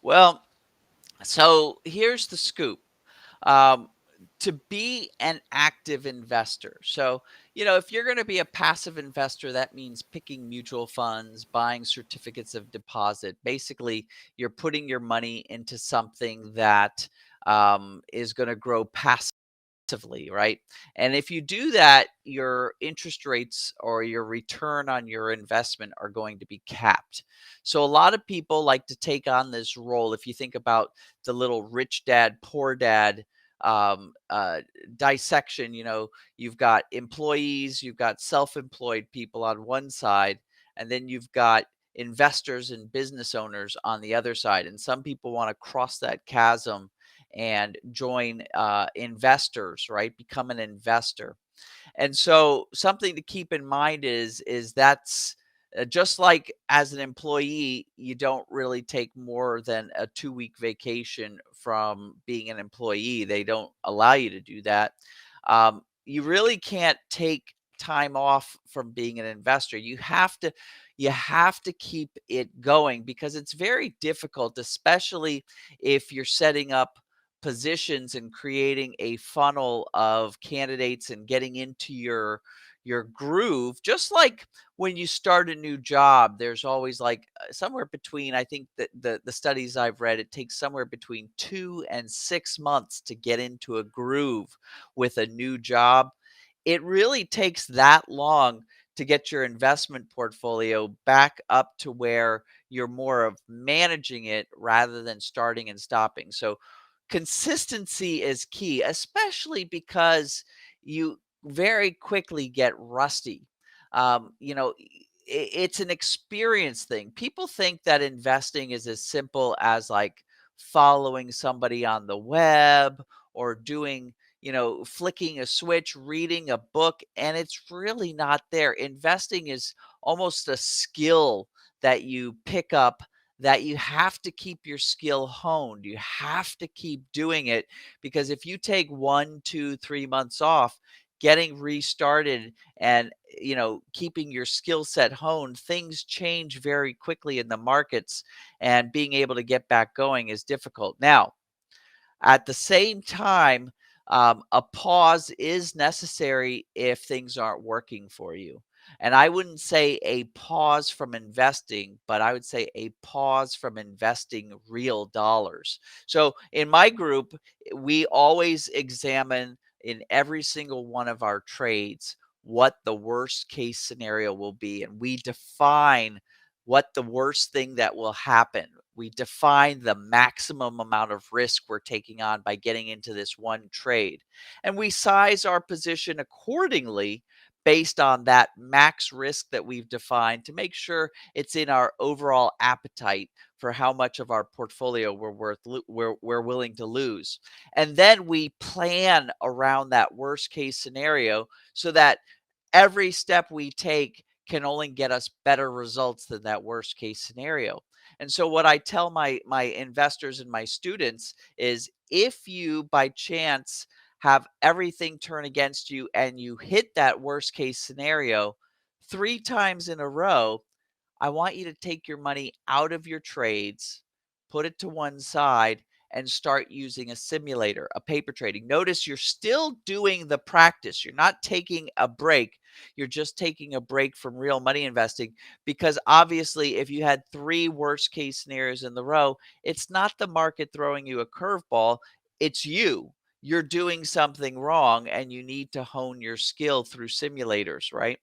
Well, so here's the scoop. Um, to be an active investor. So, if you're going to be a passive investor, that means picking mutual funds, buying certificates of deposit. Basically, you're putting your money into something that is going to grow passively, right? And if you do that, your interest rates or your return on your investment are going to be capped. So a lot of people like to take on this role. If you think about the little rich dad, poor dad um, uh, dissection, you've got employees, you've got self employed people on one side, and then you've got investors and business owners on the other side. And some people want to cross that chasm and join investors, right? Become an investor. And so something to keep in mind is that's just like as an employee, you don't really take more than a 2-week vacation from being an employee. They don't allow you to do that. You really can't take time off from being an investor. You have to keep it going because it's very difficult, especially if you're setting up positions and creating a funnel of candidates and getting into your groove. Just like when you start a new job, there's always like somewhere between, I think that the studies I've read, it takes somewhere between 2 and 6 months to get into a groove with a new job. It really takes that long to get your investment portfolio back up to where you're more of managing it rather than starting and stopping. So consistency is key, especially because you very quickly get rusty. It's an experience thing. People think that investing is as simple as like following somebody on the web or doing, flicking a switch, reading a book, and it's really not there. Investing is almost a skill that you pick up, that you have to keep your skill honed. You have to keep doing it because if you take 1, 2, 3 months off, getting restarted and keeping your skill set honed, things change very quickly in the markets, and being able to get back going is difficult. Now, at the same time, a pause is necessary if things aren't working for you. And I wouldn't say a pause from investing, but I would say a pause from investing real dollars. So in my group, we always examine in every single one of our trades what the worst case scenario will be. And we define what the worst thing that will happen. We define the maximum amount of risk we're taking on by getting into this one trade. And we size our position accordingly based on that max risk that we've defined to make sure it's in our overall appetite for how much of our portfolio we're willing to lose. And then we plan around that worst case scenario so that every step we take can only get us better results than that worst case scenario. And so what I tell my investors and my students is if you by chance have everything turn against you and you hit that worst case scenario 3 times in a row, I want you to take your money out of your trades, put it to one side, and start using a simulator, a paper trading. Notice you're still doing the practice. You're not taking a break. You're just taking a break from real money investing because obviously, if you had 3 worst case scenarios in the row, it's not the market throwing you a curveball, it's you. You're doing something wrong and you need to hone your skill through simulators, right?